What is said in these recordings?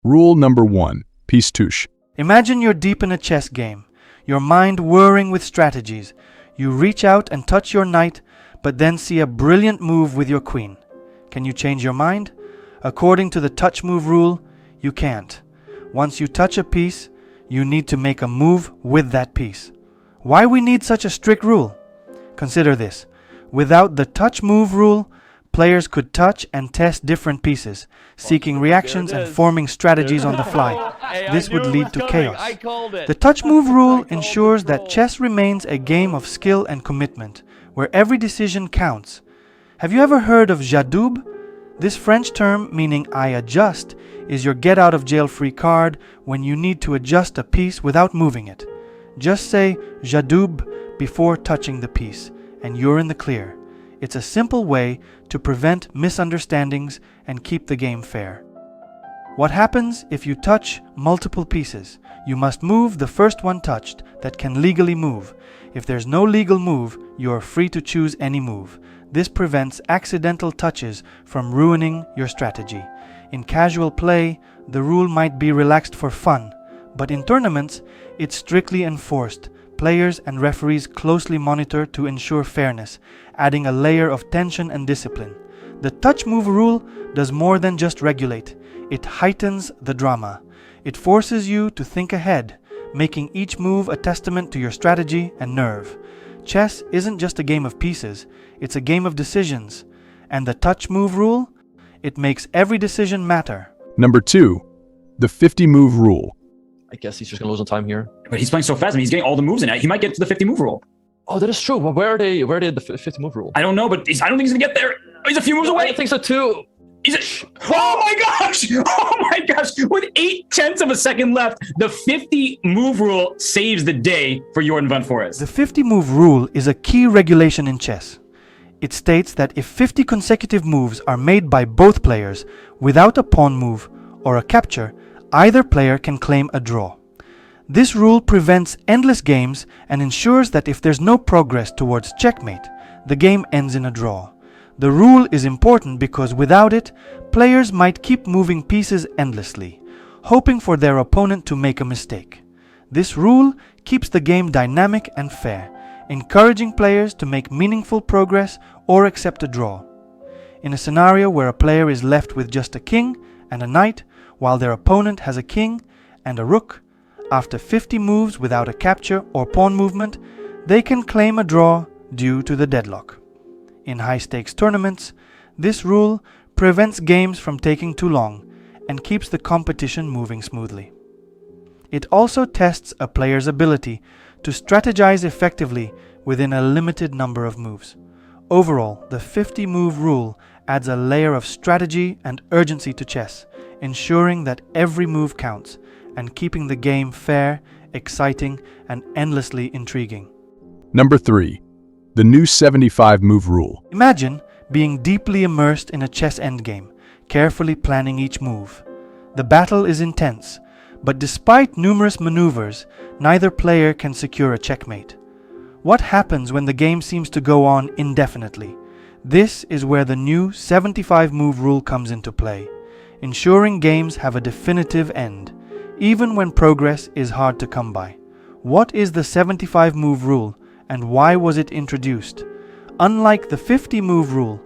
Rule number 1. Piece touche. Imagine you're deep in a chess game, your mind whirring with strategies. You reach out and touch your knight, but then see a brilliant move with your queen. Can you change your mind? According to the touch move rule, you can't. Once you touch a piece, you need to make a move with that piece. Why we need such a strict rule? Consider this. Without the touch move rule, players could touch and test different pieces, seeking reactions and forming strategies on the fly. This would lead to chaos. The touch move rule ensures that chess remains a game of skill and commitment, where every decision counts. Have you ever heard of jadoub? This French term meaning I adjust is your get out of jail free card when you need to adjust a piece without moving it. Just say jadoub before touching the piece, and you're in the clear. It's a simple way to prevent misunderstandings and keep the game fair. What happens if you touch multiple pieces? You must move the first one touched that can legally move. If there's no legal move, you are free to choose any move. This prevents accidental touches from ruining your strategy. In casual play, the rule might be relaxed for fun, but in tournaments, it's strictly enforced. Players and referees closely monitor to ensure fairness, adding a layer of tension and discipline. The touch move rule does more than just regulate. It heightens the drama. It forces you to think ahead, making each move a testament to your strategy and nerve. Chess isn't just a game of pieces, it's a game of decisions. And the touch move rule? It makes every decision matter. Number 2. The 50 move rule. I guess he's just gonna lose on time here. But he's playing so fast. I mean, he's getting all the moves in it. He might get to the 50 move rule. Oh, that is true. Well, where are they the 50 move rule? I don't know, but I don't think he's gonna get there. He's a few moves away. I think so too. Oh my gosh! Oh my gosh! With 0.8 of a second left, the 50 move rule saves the day for Jordan van Forest. The 50 move rule is a key regulation in chess. It states that if 50 consecutive moves are made by both players without a pawn move or a capture, either player can claim a draw. This rule prevents endless games and ensures that if there's no progress towards checkmate, the game ends in a draw. The rule is important because without it, players might keep moving pieces endlessly, hoping for their opponent to make a mistake. This rule keeps the game dynamic and fair, encouraging players to make meaningful progress or accept a draw. In a scenario where a player is left with just a king and a knight, while their opponent has a king and a rook, after 50 moves without a capture or pawn movement, they can claim a draw due to the deadlock. In high-stakes tournaments, this rule prevents games from taking too long and keeps the competition moving smoothly. It also tests a player's ability to strategize effectively within a limited number of moves. Overall, the 50-move rule adds a layer of strategy and urgency to chess, ensuring that every move counts and keeping the game fair, exciting, and endlessly intriguing. Number 3. The new 75 move rule. Imagine being deeply immersed in a chess endgame, carefully planning each move. The battle is intense, but despite numerous maneuvers, neither player can secure a checkmate. What happens when the game seems to go on indefinitely? This is where the new 75 move rule comes into play, ensuring games have a definitive end, even when progress is hard to come by. What is the 75 move rule and why was it introduced? Unlike the 50 move rule,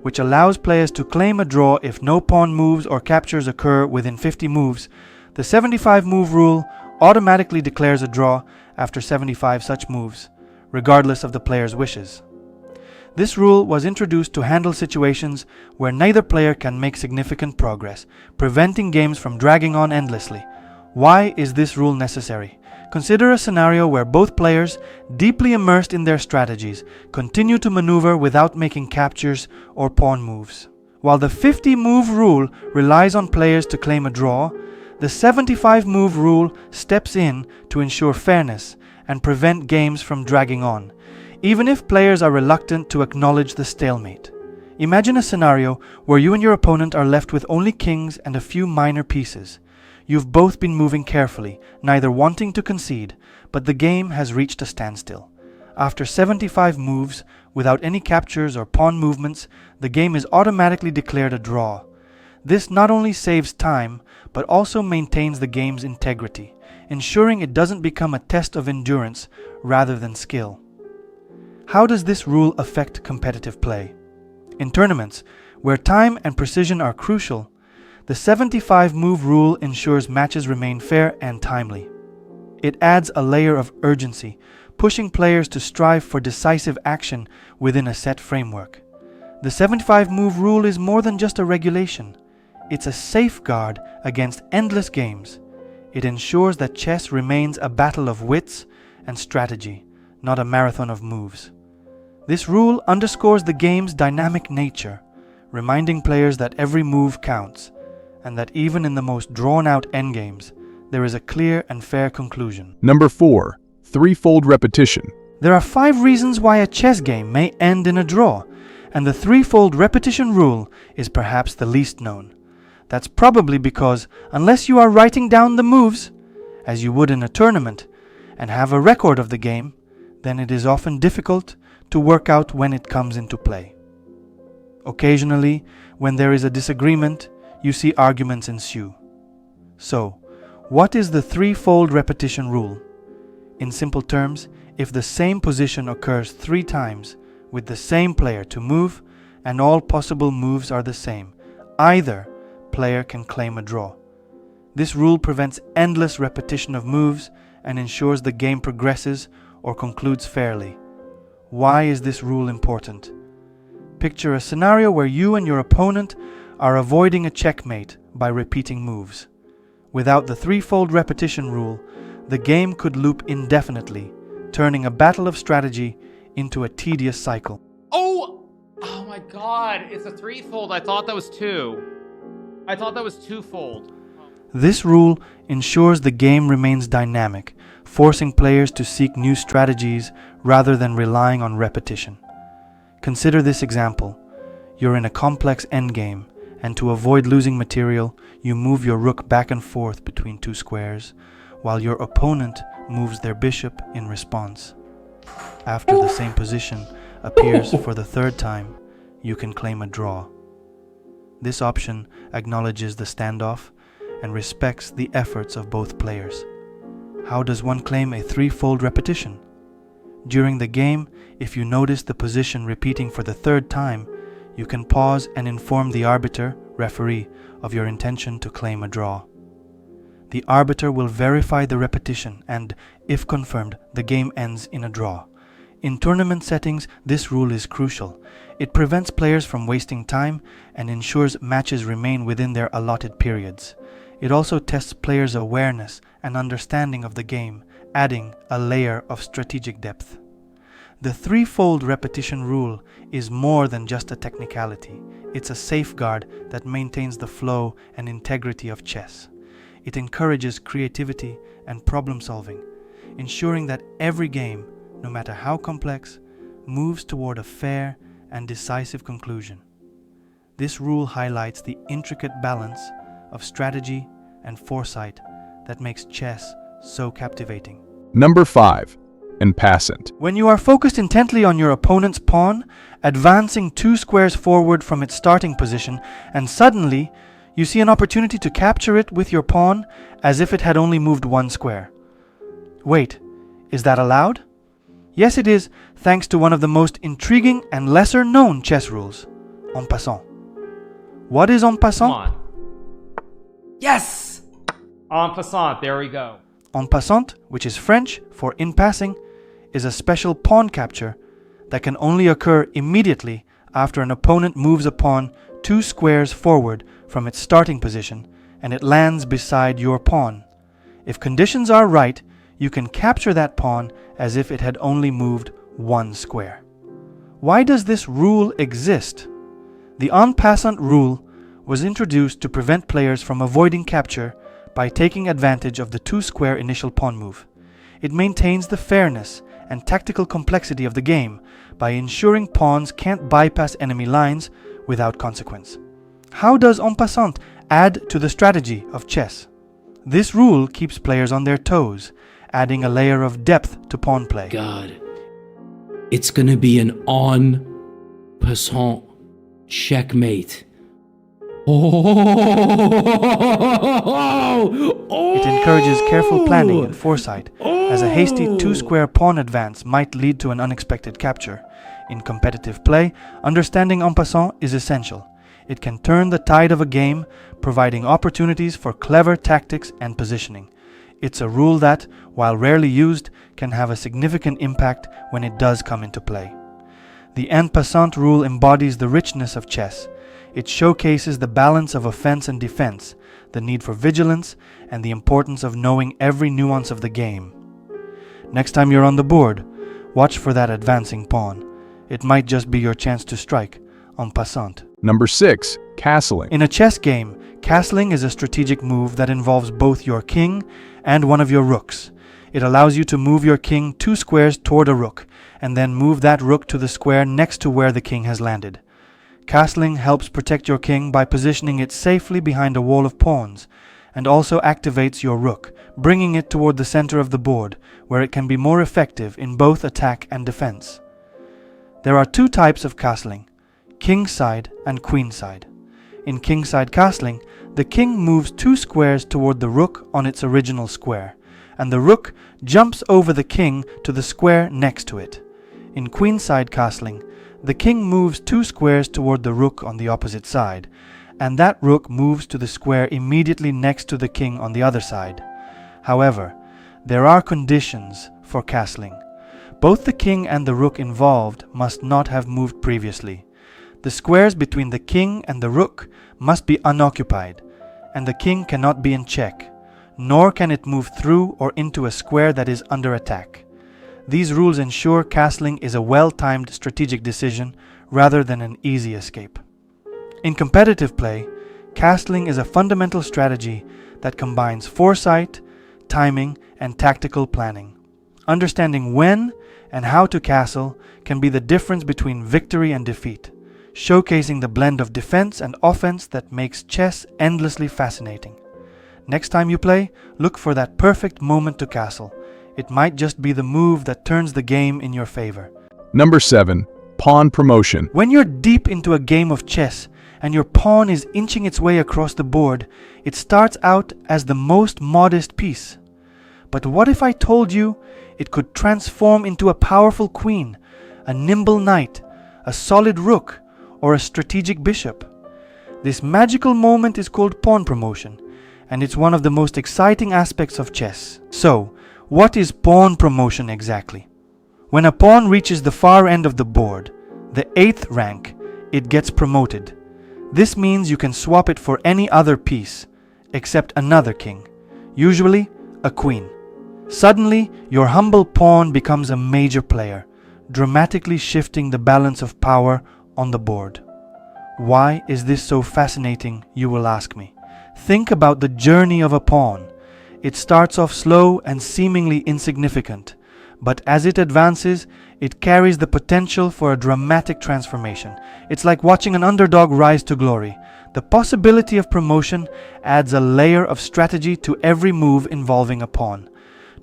which allows players to claim a draw if no pawn moves or captures occur within 50 moves, the 75 move rule automatically declares a draw after 75 such moves, regardless of the player's wishes. This rule was introduced to handle situations where neither player can make significant progress, preventing games from dragging on endlessly. Why is this rule necessary? Consider a scenario where both players, deeply immersed in their strategies, continue to maneuver without making captures or pawn moves. While the 50-move rule relies on players to claim a draw, the 75-move rule steps in to ensure fairness and prevent games from dragging on, even if players are reluctant to acknowledge the stalemate. Imagine a scenario where you and your opponent are left with only kings and a few minor pieces. You've both been moving carefully, neither wanting to concede, but the game has reached a standstill. After 75 moves, without any captures or pawn movements, the game is automatically declared a draw. This not only saves time, but also maintains the game's integrity, ensuring it doesn't become a test of endurance rather than skill. How does this rule affect competitive play? In tournaments, where time and precision are crucial, the 75-move rule ensures matches remain fair and timely. It adds a layer of urgency, pushing players to strive for decisive action within a set framework. The 75-move rule is more than just a regulation. It's a safeguard against endless games. It ensures that chess remains a battle of wits and strategy, not a marathon of moves. This rule underscores the game's dynamic nature, reminding players that every move counts, and that even in the most drawn-out endgames, there is a clear and fair conclusion. Number 4. Threefold repetition. There are 5 reasons why a chess game may end in a draw, and the threefold repetition rule is perhaps the least known. That's probably because unless you are writing down the moves, as you would in a tournament, and have a record of the game, then it is often difficult to work out when it comes into play. Occasionally, when there is a disagreement, you see arguments ensue. So, what is the threefold repetition rule? In simple terms, if the same position occurs 3 times with the same player to move, and all possible moves are the same, either player can claim a draw. This rule prevents endless repetition of moves and ensures the game progresses or concludes fairly. Why is this rule important? Picture a scenario where you and your opponent are avoiding a checkmate by repeating moves. Without the threefold repetition rule, the game could loop indefinitely, turning a battle of strategy into a tedious cycle. Oh my god, it's a threefold. I thought that was 2. I thought that was twofold. This rule ensures the game remains dynamic, forcing players to seek new strategies rather than relying on repetition. Consider this example. You're in a complex endgame, and to avoid losing material, you move your rook back and forth between 2 squares, while your opponent moves their bishop in response. After the same position appears for the 3rd time, you can claim a draw. This option acknowledges the standoff and respects the efforts of both players. How does one claim a threefold repetition? During the game, if you notice the position repeating for the 3rd time, you can pause and inform the arbiter, referee, of your intention to claim a draw. The arbiter will verify the repetition and, if confirmed, the game ends in a draw. In tournament settings, this rule is crucial. It prevents players from wasting time and ensures matches remain within their allotted periods. It also tests players' awareness and understanding of the game, adding a layer of strategic depth. The threefold repetition rule is more than just a technicality. It's a safeguard that maintains the flow and integrity of chess. It encourages creativity and problem solving, ensuring that every game, no matter how complex, moves toward a fair and decisive conclusion. This rule highlights the intricate balance of strategy and foresight that makes chess so captivating. Number 5. Imp Passant. When you are focused intently on your opponent's pawn, advancing 2 squares forward from its starting position, and suddenly you see an opportunity to capture it with your pawn as if it had only moved 1 square. Wait, is that allowed? Yes, it is, thanks to one of the most intriguing and lesser-known chess rules, Imp Passant. What is Imp Passant? Come on. Yes! En passant, there we go. En passant, which is French for in passing, is a special pawn capture that can only occur immediately after an opponent moves a pawn 2 squares forward from its starting position and it lands beside your pawn. If conditions are right, you can capture that pawn as if it had only moved 1 square. Why does this rule exist? The en passant rule was introduced to prevent players from avoiding capture by taking advantage of the 2 square initial pawn move. It maintains the fairness and tactical complexity of the game by ensuring pawns can't bypass enemy lines without consequence. How does en passant add to the strategy of chess? This rule keeps players on their toes, adding a layer of depth to pawn play. God, it's gonna be an en passant checkmate. It encourages careful planning and foresight, as a hasty two-square pawn advance might lead to an unexpected capture. In competitive play, understanding en passant is essential. It can turn the tide of a game, providing opportunities for clever tactics and positioning. It's a rule that, while rarely used, can have a significant impact when it does come into play. The Imp Passant rule embodies the richness of chess. It showcases the balance of offense and defense, the need for vigilance, and the importance of knowing every nuance of the game. Next time you're on the board, watch for that advancing pawn. It might just be your chance to strike, en passant. Number 6. Castling. In a chess game, castling is a strategic move that involves both your king and one of your rooks. It allows you to move your king 2 squares toward a rook, and then move that rook to the square next to where the king has landed. Castling helps protect your king by positioning it safely behind a wall of pawns, and also activates your rook, bringing it toward the center of the board, where it can be more effective in both attack and defense. There are 2 types of castling, kingside and queenside. In kingside castling, the king moves 2 squares toward the rook on its original square, and the rook jumps over the king to the square next to it. In queenside castling, the king moves 2 squares toward the rook on the opposite side, and that rook moves to the square immediately next to the king on the other side. However, there are conditions for castling. Both the king and the rook involved must not have moved previously. The squares between the king and the rook must be unoccupied, and the king cannot be in check, nor can it move through or into a square that is under attack. These rules ensure castling is a well-timed strategic decision rather than an easy escape. In competitive play, castling is a fundamental strategy that combines foresight, timing, and tactical planning. Understanding when and how to castle can be the difference between victory and defeat, showcasing the blend of defense and offense that makes chess endlessly fascinating. Next time you play, look for that perfect moment to castle. It might just be the move that turns the game in your favor. Number 7. Pawn promotion. When you're deep into a game of chess and your pawn is inching its way across the board, it starts out as the most modest piece. But what if I told you it could transform into a powerful queen, a nimble knight, a solid rook, or a strategic bishop? This magical moment is called pawn promotion, and it's one of the most exciting aspects of chess. So, what is pawn promotion exactly? When a pawn reaches the far end of the board, the 8th rank, it gets promoted. This means you can swap it for any other piece, except another king, usually a queen. Suddenly, your humble pawn becomes a major player, dramatically shifting the balance of power on the board. Why is this so fascinating, you will ask me? Think about the journey of a pawn. It starts off slow and seemingly insignificant, but as it advances, it carries the potential for a dramatic transformation. It's like watching an underdog rise to glory. The possibility of promotion adds a layer of strategy to every move involving a pawn.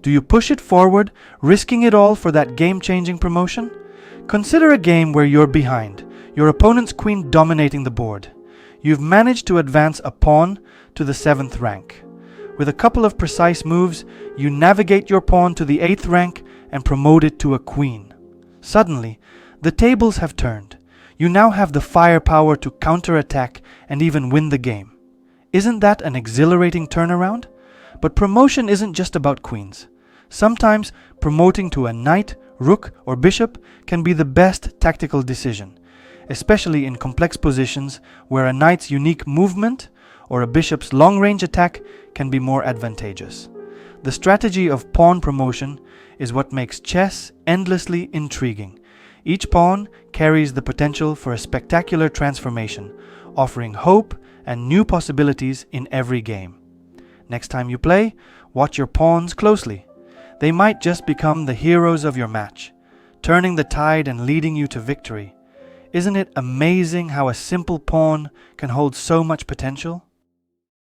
Do you push it forward, risking it all for that game-changing promotion? Consider a game where you're behind, your opponent's queen dominating the board. You've managed to advance a pawn to the 7th rank. With a couple of precise moves, you navigate your pawn to the 8th rank and promote it to a queen. Suddenly, the tables have turned. You now have the firepower to counterattack and even win the game. Isn't that an exhilarating turnaround? But promotion isn't just about queens. Sometimes promoting to a knight, rook, or bishop can be the best tactical decision, especially in complex positions where a knight's unique movement or a bishop's long-range attack can be more advantageous. The strategy of pawn promotion is what makes chess endlessly intriguing. Each pawn carries the potential for a spectacular transformation, offering hope and new possibilities in every game. Next time you play, watch your pawns closely. They might just become the heroes of your match, turning the tide and leading you to victory. Isn't it amazing how a simple pawn can hold so much potential?